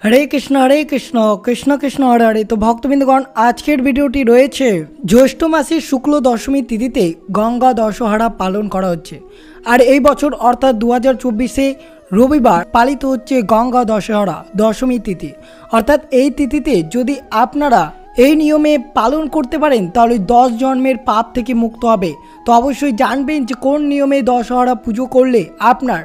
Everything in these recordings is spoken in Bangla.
হরে কৃষ্ণ কৃষ্ণ কৃষ্ণ হরে হরে। তো ভক্তবৃন্দগণ, আজকের ভিডিওটি রয়েছে জ্যৈষ্ঠ মাসের শুক্ল দশমী তিথিতে গঙ্গা দশহরা পালন করা হচ্ছে। আর এই বছর অর্থাৎ 2024-এ রবিবার পালিত হচ্ছে গঙ্গা দশহরা দশমী তিথি। অর্থাৎ এই তিথিতে যদি আপনারা এই নিয়মে পালন করতে পারেন তাহলে 10 জন্মের পাপ থেকে মুক্ত হবে। তো অবশ্যই জানবেন যে কোন নিয়মে দশহরা পুজো করলে আপনার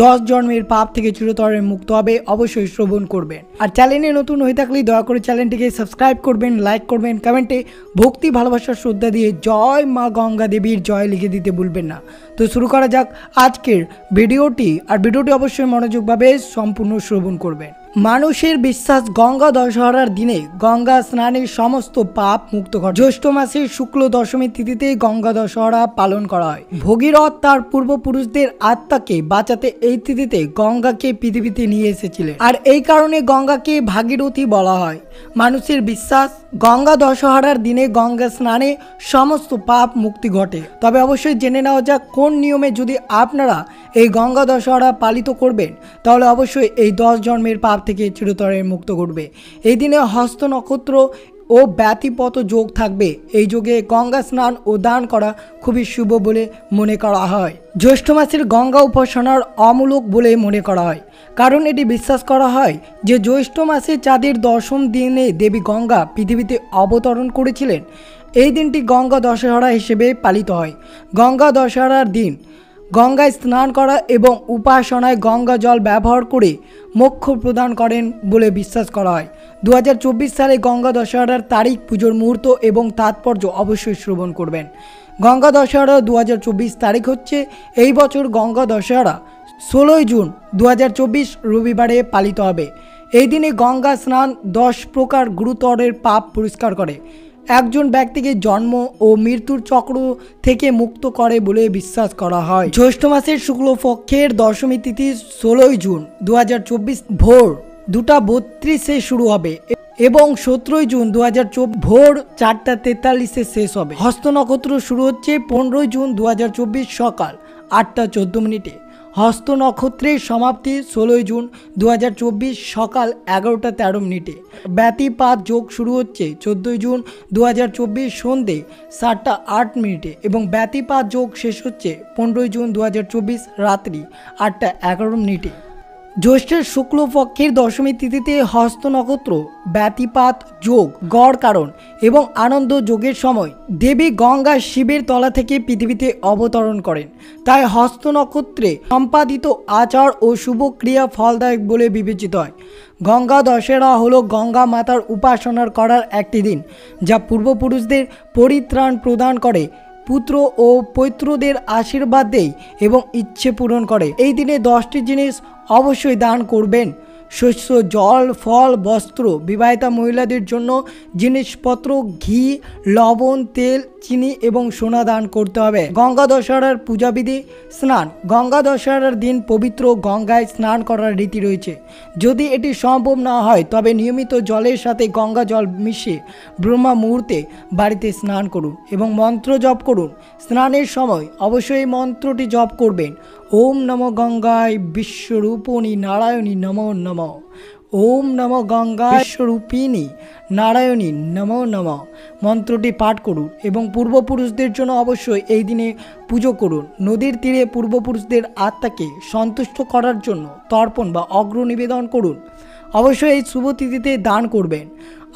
10 জন্মের পাপ থেকে চিরতরে মুক্ত হবে। অবশ্যই শ্রবণ করবেন। আর চ্যানেলে নতুন হয়ে থাকলে দয়া করে চ্যানেলটিকে সাবস্ক্রাইব করবেন, লাইক করবেন, কমেন্টে ভক্তি ভালোবাসার শ্রদ্ধা দিয়ে জয় মা গঙ্গা দেবীর জয় লিখে দিতে ভুলবেন না। তো শুরু করা যাক আজকের ভিডিওটি। আর ভিডিওটি অবশ্যই মনোযোগভাবে সম্পূর্ণ শ্রবণ করবেন। মানুষের বিশ্বাস গঙ্গা দশহরার দিনে গঙ্গা স্নানের সমস্ত পাপ মুক্ত করে। জ্যৈষ্ঠ মাসের শুক্ল দশমী তিথিতে গঙ্গা দশহরা পালন করা হয়। ভগীরথ তার পূর্বপুরুষদের আত্মাকে বাঁচাতে এই তিথিতে গঙ্গাকে পৃথিবীতে নিয়ে এসেছিলেন। আর এই কারণে গঙ্গাকে ভাগীরথী বলা হয়। মানুষের বিশ্বাস গঙ্গা দশহরার দিনে গঙ্গা স্নানে সমস্ত পাপ মুক্তি ঘটে। তবে অবশ্যই জেনে নেওয়া যাক কোন নিয়মে যদি আপনারা এই গঙ্গা দশহরা পালিত করবেন তাহলে অবশ্যই এই 10 জন্মের পাপ থেকে চিরতরে মুক্ত করবে। এই দিনে হস্ত নক্ষত্র ও ব্যতিপত যোগ থাকবে। এই যোগে গঙ্গা স্নান ও দান করা খুবই শুভ বলে মনে করা হয়। জ্যৈষ্ঠ মাসের গঙ্গা উপাসনার অমূলক বলে মনে করা হয়, কারণ এটি বিশ্বাস করা হয় যে জ্যৈষ্ঠ মাসে চাঁদের দশম দিনে দেবী গঙ্গা পৃথিবীতে অবতরণ করেছিলেন। এই দিনটি গঙ্গা দশহরা হিসেবে পালিত হয়। গঙ্গা দশহরার দিন গঙ্গায় স্নান করা এবং উপাসনায় গঙ্গা জল ব্যবহার করে মোক্ষ প্রদান করেন বলে বিশ্বাস করা হয়। 2024 সালে গঙ্গা দশহরার তারিখ, পুজোর মুহূর্ত এবং তাৎপর্য অবশ্যই শ্রবণ করবেন। গঙ্গা দশহরা 2024 তারিখ হচ্ছে এই বছর গঙ্গা দশহরা 16 জুন 2024 রবিবারে পালিত হবে। এই দিনে গঙ্গা স্নান 10 প্রকার গুরুতরের পাপ পরিষ্কার করে, একজন ব্যক্তিকে জন্ম ও মৃত্যুর চক্র থেকে মুক্ত করে বলে বিশ্বাস করা হয়। জ্যৈষ্ঠ মাসের শুক্লপক্ষের দশমী তিথি 16 জুন 2024 ভোর 2:32 শুরু হবে এবং 17 জুন 2024 ভোর 4:43 শেষ হবে। হস্ত নক্ষত্র শুরু হচ্ছে 15 জুন 2024 সকাল 8:14। হস্ত নক্ষত্রের সমাপ্তি 16 জুন 2024 সকাল 11:13। ব্যতিপাত যোগ শুরু হচ্ছে 14 জুন 2024 সন্ধে 7:08 এবং ব্যতিপাত যোগ শেষ হচ্ছে 15 জুন 2024 রাত্রি 8:11। জ্যৈষ্ঠের শুক্লপক্ষের দশমী তিথিতে হস্ত নক্ষত্র, ব্যতিপাত যোগ, গড় কারণ এবং আনন্দ যোগের সময় দেবী গঙ্গা শিবের তলা থেকে পৃথিবীতে অবতরণ করেন। তাই হস্ত নক্ষত্রে সম্পাদিত আচার ও শুভ ক্রিয়া ফলদায়ক বলে বিবেচিত হয়। গঙ্গা দশহরা হলো গঙ্গা মাতার উপাসনা করার একটি দিন, যা পূর্বপুরুষদের পরিত্রাণ প্রদান করে, পুত্র ও পৌত্রদের আশীর্বাদ দেয় এবং ইচ্ছে পূরণ করে। এই দিনে 10টি জিনিস অবশ্যই দান করবেন: শস্য, জল, ফল, বস্ত্র, বিবাহিতা মহিলাদের জন্য জিনিসপত্র, ঘি, লবণ, তেল, চিনি এবং সোনা দান করতে হবে। গঙ্গা দশহরার পূজাবিধি: স্নান। গঙ্গা দশহরার দিন পবিত্র গঙ্গায় স্নান করার রীতি রয়েছে। যদি এটি সম্ভব না হয় তবে নিয়মিত জলের সাথে গঙ্গা জল মিশিয়ে ব্রহ্মা মুহূর্তে বাড়িতে স্নান করুন এবং মন্ত্র জপ করুন। স্নানের সময় অবশ্যই এই মন্ত্রটি জপ করবেন: ওম নমো গঙ্গায় বিশ্বরূপিণী নারায়ণী নমো নমঃ। ওম নমো গঙ্গায় বিশ্বরূপিণী নারায়ণী নমো নমঃ মন্ত্রটি পাঠ করুন এবং পূর্বপুরুষদের জন্য অবশ্যই এই দিনে পুজো করুন। নদীর তীরে পূর্বপুরুষদের আত্মাকে সন্তুষ্ট করার জন্য তর্পণ বা অগ্র নিবেদন করুন। অবশ্যই এই শুভ তিথিতে দান করবেন।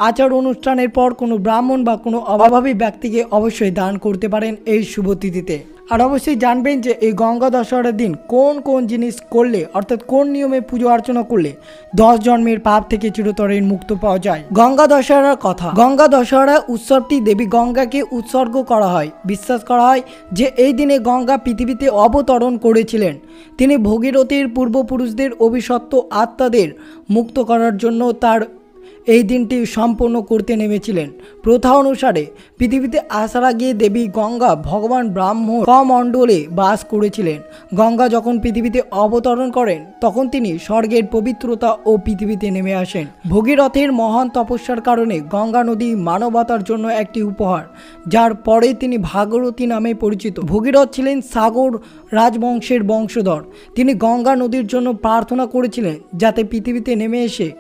আচার অনুষ্ঠানের পর কোনো ব্রাহ্মণ বা কোনো অভাবী ব্যক্তিকে অবশ্যই দান করতে পারেন এই শুভ তিথিতে। আর অবশ্যই জানবেন যে এই গঙ্গা দশহরার দিন কোন কোন জিনিস করলে, অর্থাৎ কোন নিয়মে পুজো অর্চনা করলে 10 জন্মের পাপ থেকে চিরতরের মুক্ত পাওয়া যায়। গঙ্গা দশহরার কথা। গঙ্গা দশহরা উৎসবটি দেবী গঙ্গাকে উৎসর্গ করা হয়। বিশ্বাস করা হয় যে এই দিনে গঙ্গা পৃথিবীতে অবতরণ করেছিলেন। তিনি ভগীরথীর পূর্বপুরুষদের অভিশপ্ত আত্মাদের মুক্ত করার জন্য তার এই দিনটি সম্পন্ন করতে নেমেছিলেন। প্রথা অনুসারে পৃথিবীতে আসার আগে দেবী গঙ্গা ভগবান ব্রাহ্মণ কমণ্ডলে বাস করেছিলেন। গঙ্গা যখন পৃথিবীতে অবতরণ করেন তখন তিনি স্বর্গের পবিত্রতা ও পৃথিবীতে নেমে আসেন। ভগীরথের মহান তপস্যার কারণে গঙ্গা নদী মানবতার জন্য একটি উপহার, যার পরে তিনি ভাগীরথী নামে পরিচিত। ভগীরথ ছিলেন সাগর রাজবংশের বংশধর। তিনি গঙ্গা নদীর জন্য প্রার্থনা করেছিলেন যাতে পৃথিবীতে নেমে এসে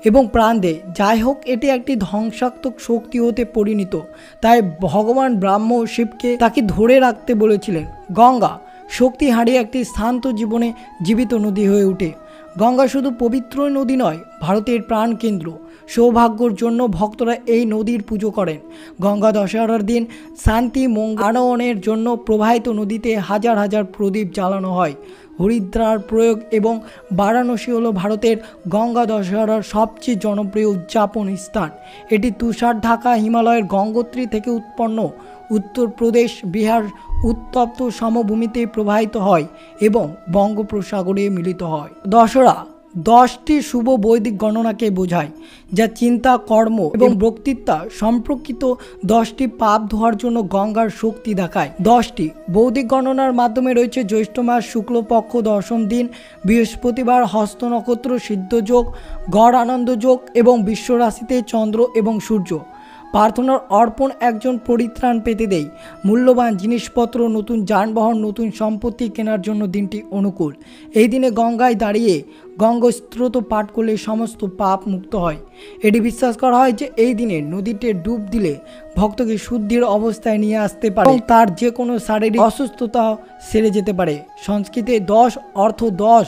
এবং প্রাণ দেয়। যাই হোক, এটি একটি ধ্বংসাত্মক শক্তি হতে পরিণত, তাই ভগবান ব্রহ্ম শিবকে তাকে ধরে রাখতে বলেছিলেন। গঙ্গা শক্তি হারিয়ে একটি শান্ত জীবনে জীবিত নদী হয়ে ওঠে। গঙ্গা শুধু পবিত্র নদী নয়, ভারতের প্রাণকেন্দ্র। সৌভাগ্যর জন্য ভক্তরা এই নদীর পুজো করেন। গঙ্গা দশহরার দিন শান্তি আনয়নের জন্য প্রবাহিত নদীতে হাজার হাজার প্রদীপ জ্বালানো হয়। হরিদ্রার প্রয়োগ এবং বারাণসী হল ভারতের গঙ্গা দশহরার সবচেয়ে জনপ্রিয় উদযাপন স্থান। এটি তুষার ঢাকা হিমালয়ের গঙ্গোত্রী থেকে উৎপন্ন উত্তরপ্রদেশ বিহার উত্তপ্ত সমভূমিতে প্রবাহিত হয় এবং বঙ্গোপসাগরে মিলিত হয়। দশহরা 10টি শুভ বৈদিক গণনাকে বোঝায়, যা চিন্তা, কর্ম এবং বক্তৃতা সম্পর্কিত 10টি পাপ ধোয়ার জন্য গঙ্গার শক্তি দেখায়। 10টি বৈদিক গণনার মাধ্যমে রয়েছে জ্যৈষ্ঠ মাস শুক্লপক্ষ দশম দিন, বৃহস্পতিবার, হস্ত নক্ষত্র, সিদ্ধযোগ, গড় আনন্দ যোগ এবং বিশ্বরাশিতে চন্দ্র এবং সূর্য। প্রার্থনার অর্পণ একজন পরিত্রাণ পেতে দেয়। মূল্যবান জিনিসপত্র, নতুন যানবাহন, নতুন সম্পত্তি কেনার জন্য দিনটি অনুকূল। এই দিনে গঙ্গায় দাঁড়িয়ে গঙ্গোস্ত্রোত পাঠ করলে সমস্ত পাপ মুক্ত হয়। এটি বিশ্বাস করা হয় যে এই দিনে নদীতে ডুব দিলে ভক্তকে শুদ্ধির অবস্থায় নিয়ে আসতে পারে এবং তার যে কোনো শারীরিক অসুস্থতা সেরে যেতে পারে। সংস্কৃতে 10 অর্থ 10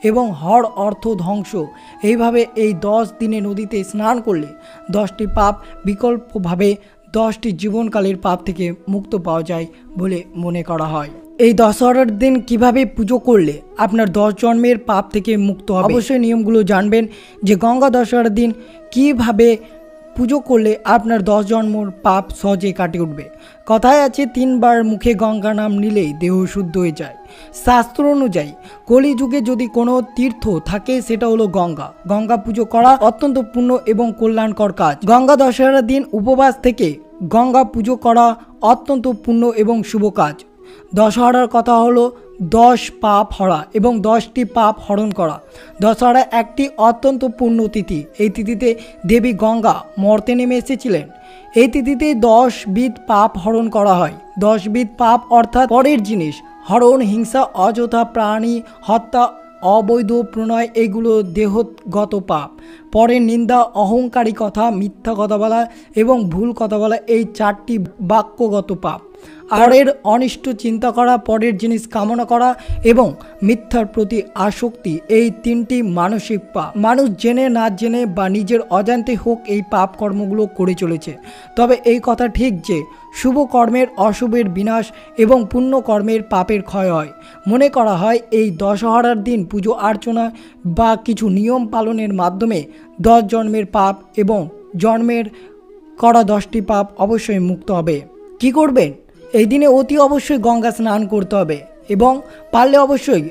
এবং হর অর্থ ধ্বংস। এইভাবে এই 10 দিনে নদীতে স্নান করলে 10টি পাপ বিকল্পভাবে 10টি জীবনকালের পাপ থেকে মুক্ত পাওয়া যায় বলে মনে করা হয়। এই দশহরার দিন কিভাবে পুজো করলে আপনার 10 জন্মের পাপ থেকে মুক্ত হবে, অবশ্যই নিয়মগুলো জানবেন যে গঙ্গা দশহরার দিন কিভাবে পুজো করলে আপনার 10 জন্মর পাপ সহজে কাটিয়ে উঠবে। কথায় আছে 3 বার মুখে গঙ্গা নাম নিলেই দেহ শুদ্ধ হয়ে যায়। শাস্ত্র অনুযায়ী কলিযুগে যদি কোনো তীর্থ থাকে সেটা হলো গঙ্গা। গঙ্গা পুজো করা অত্যন্ত পূর্ণ এবং কল্যাণকর কাজ। গঙ্গা দশহরার দিন উপবাস থেকে গঙ্গা পুজো করা অত্যন্ত পূর্ণ এবং শুভ কাজ। দশহরার কথা হলো 10 পাপ হরা এবং 10টি পাপ হরণ করা। দশহরা একটি অত্যন্ত পূর্ণ তিথি। এই তিথিতে দেবী গঙ্গা মর্তে নেমে এসেছিলেন। এই তিথিতে 10 বিধ পাপ হরণ করা হয়। 10 বিধ পাপ অর্থাৎ পরের জিনিস হরণ, হিংসা, অযথা প্রাণী হত্যা, অবৈধ প্রণয়, এগুলো দেহগত পাপ। পরের নিন্দা, অহংকারী কথা, মিথ্যা কথা বলা এবং ভুল কথা বলা, এই 4টি বাক্যগত পাপ। পরের অনিষ্ট চিন্তা করা, পরের জিনিস কামনা করা এবং মিথ্যার প্রতি আসক্তি, এই 3টি মানসিক পাপ। মানুষ জেনে না জেনে বা নিজের অজান্তে হোক এই পাপ কর্মগুলো করে চলেছে। তবে এই কথা ঠিক যে শুভ কর্মের অশুভের বিনাশ এবং পুণ্য কর্মের পাপের ক্ষয় হয়। মনে করা হয় এই দশহরার দিন পুজো অর্চনা বা কিছু নিয়ম পালনের মাধ্যমে 10 জন্মের পাপ এবং জন্মের করা 10টি পাপ অবশ্যই মুক্ত হবে। কি করবেন? এই দিনে অতি অবশ্যই গঙ্গা স্নান করতে হবে এবং পারলে অবশ্যই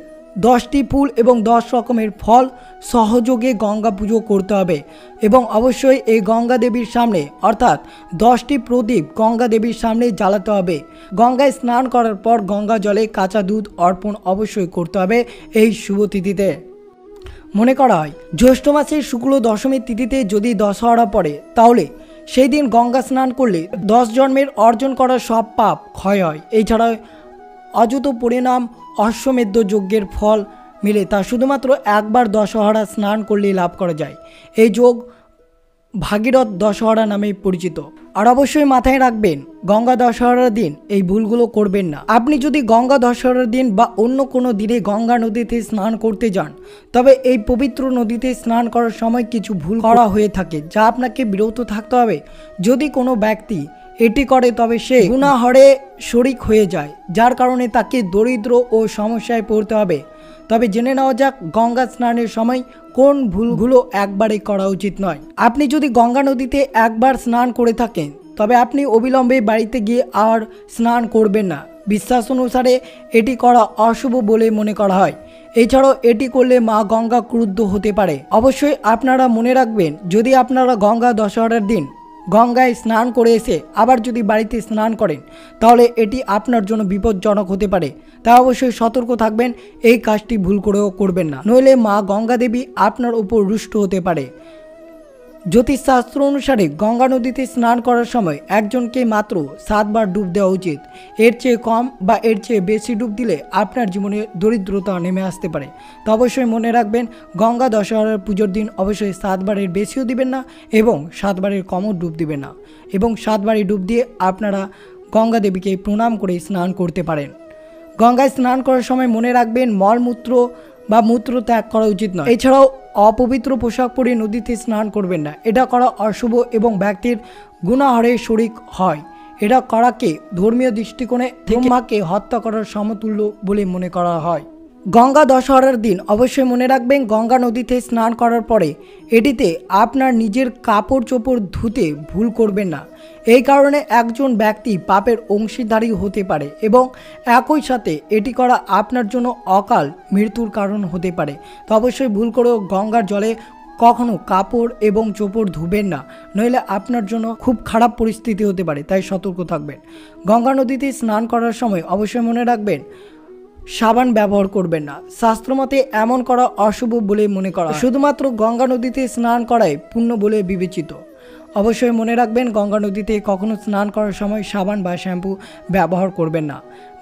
10টি ফুল এবং 10 রকমের ফল সহযোগে গঙ্গা পুজো করতে হবে এবং অবশ্যই এই গঙ্গা দেবীর সামনে অর্থাৎ 10টি প্রদীপ গঙ্গা দেবীর সামনে জ্বালাতে হবে। গঙ্গায় স্নান করার পর গঙ্গা জলে কাঁচা দুধ অর্পণ অবশ্যই করতে হবে এই শুভ তিথিতে। মনে করা হয় জ্যৈষ্ঠ মাসের শুক্ল দশমীর তিথিতে যদি দশহরা পড়ে তাহলে সেই দিন গঙ্গা স্নান করলে 10 জন্মের অর্জন করা সব পাপ ক্ষয় হয়। এছাড়া অযুত পরিণাম অশ্বমেধ যজ্ঞের ফল মিলে তা শুধুমাত্র একবার দশহরা স্নান করলেই লাভ করা যায়। এই যোগ ভাগীরথ দশহরা নামে পরিচিত। আর অবশ্যই মাথায় রাখবেন গঙ্গা দশহরার দিন এই ভুলগুলো করবেন না। আপনি যদি গঙ্গা দশহরার দিন বা অন্য কোনো দিনে গঙ্গা নদীতে স্নান করতে যান তবে এই পবিত্র নদীতে স্নান করার সময় কিছু ভুল করা হয়ে থাকে যা আপনাকে বিরত থাকতে হবে। যদি কোনো ব্যক্তি এটি করে তবে সে গুনাহরে শরিক হয়ে যায়, যার কারণে তাকে দরিদ্র ও সমস্যায় পড়তে হবে। তবে জেনে নেওয়া যাক গঙ্গা স্নানের সময় কোন ভুলগুলো একবারে করা উচিত নয়। আপনি যদি গঙ্গা নদীতে একবার স্নান করে থাকেন তবে আপনি অবিলম্বে বাড়িতে গিয়ে আর স্নান করবেন না। বিশ্বাস অনুসারে এটি করা অশুভ বলে মনে করা হয়। এছাড়াও এটি করলে মা গঙ্গা ক্রুদ্ধ হতে পারে। অবশ্যই আপনারা মনে রাখবেন যদি আপনারা গঙ্গা দশহরার দিন গঙ্গায় স্নান করে এসে আবার যদি বাড়িতে স্নান করেন তাহলে এটি আপনার জন্য বিপজ্জনক হতে পারে। তাই অবশ্যই সতর্ক থাকবেন, এই কাজটি ভুল করেও করবেন না, নইলে মা গঙ্গা দেবী আপনার উপর রুষ্ট হতে পারে। জ্যোতিষশাস্ত্র অনুসারে গঙ্গা নদীতে স্নান করার সময় একজনকে মাত্র 7 বার ডুব দেওয়া উচিত। এর চেয়ে কম বা এর চেয়ে বেশি ডুব দিলে আপনার জীবনে দরিদ্রতা নেমে আসতে পারে। তো অবশ্যই মনে রাখবেন, গঙ্গা দশহরার পুজোর দিন অবশ্যই 7 বারের বেশিও দিবেন না এবং 7 বারের কমও ডুব দিবেন না, এবং 7 বারে ডুব দিয়ে আপনারা গঙ্গা দেবীকে প্রণাম করে স্নান করতে পারেন। গঙ্গায় স্নান করার সময় মনে রাখবেন, মলমূত্র বা মূত্র ত্যাগ করা উচিত নয়। এছাড়াও অপবিত্র পোশাক পরে নদীতে স্নান করবেন না, এটা করা অশুভ এবং ব্যক্তির গুনাহরে শরিক হয়। এটা করাকে ধর্মীয় দৃষ্টিকোণে ব্রহ্মাকে হত্যা করার সমতুল্য বলে মনে করা হয়। গঙ্গা দশহরার দিন অবশ্যই মনে রাখবেন, গঙ্গা নদীতে স্নান করার পরে এটিতে আপনার নিজের কাপড় চোপড় ধুতে ভুল করবেন না। এই কারণে একজন ব্যক্তি পাপের অংশীদারী হতে পারে এবং একই সাথে এটি করা আপনার জন্য অকাল মৃত্যুর কারণ হতে পারে। তো অবশ্যই ভুল করেও গঙ্গার জলে কখনো কাপড় এবং চোপড় ধুবেন না, নইলে আপনার জন্য খুব খারাপ পরিস্থিতি হতে পারে, তাই সতর্ক থাকবেন। গঙ্গা নদীতে স্নান করার সময় অবশ্যই মনে রাখবেন, সাবান ব্যবহার করবেন না। শাস্ত্রমতে এমন করা অশুভ বলে মনে করা হয়। শুধুমাত্র গঙ্গা নদীতে স্নান করাই পুণ্য বলে বিবেচিত। অবশ্যই মনে রাখবেন, গঙ্গা নদীতে কখনো স্নান করার সময় সাবান বা শ্যাম্পু ব্যবহার করবেন না।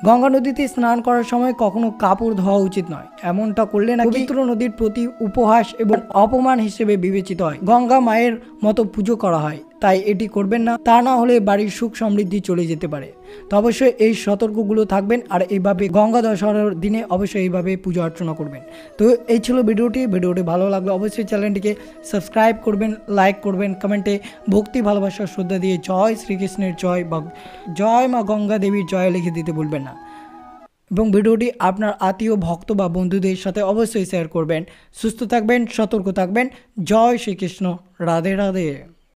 গঙ্গা নদীতে স্নান করার সময় কখনো কাপড় ধোয়া উচিত নয়, এমনটা করলে না পবিত্র নদীর প্রতি উপহাস এবং অপমান হিসেবে বিবেচিত হয়। গঙ্গা মায়ের মতো পুজো করা হয়, তাই এটি করবেন না, তা না হলে বাড়ির সুখ সমৃদ্ধি চলে যেতে পারে। তো অবশ্যই এই সতর্কগুলো থাকবেন, আর এইভাবে গঙ্গা দশহরার দিনে অবশ্যই এইভাবে পুজো অর্চনা করবেন। তো এই ছিল ভিডিওটি ভালো লাগলে অবশ্যই চ্যানেলটিকে সাবস্ক্রাইব করবেন, লাইক করবেন, কমেন্টে ভক্তি ভালোবাসা শ্রদ্ধা দিয়ে জয় শ্রীকৃষ্ণের জয় বা জয় মা গঙ্গা দেবীর জয় লিখে দিতে ভুলবেন না। এবং ভিডিওটি আপনার আত্মীয় ভক্ত বা বন্ধুদের সাথে অবশ্যই শেয়ার করবেন। সুস্থ থাকবেন, সতর্ক থাকবেন। জয় শ্রীকৃষ্ণ, রাধে রাধে।